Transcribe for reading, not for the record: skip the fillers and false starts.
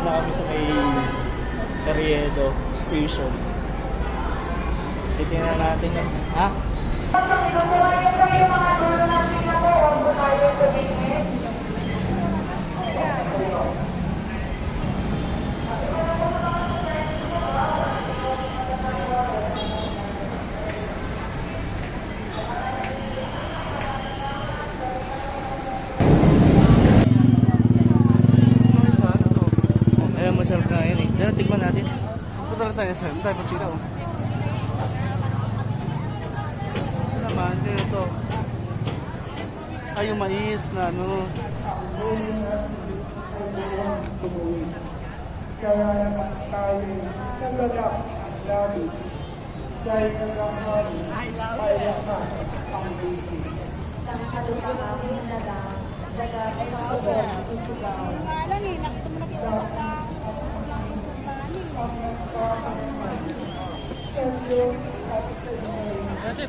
na kami sa may Carriedo Station. Titingnan natin yung... Ha? Ayan, masarap na yun eh. Dahil tikman natin. Punta na tayo sir. Tayo pagkita oh. Ito naman, ito. Ay, yung mais na ano. Kaya naman tayo nagalap lagi dahil nagamari ay lakas ang buhay. Pangalan eh, nakita mo na kita sa Kasi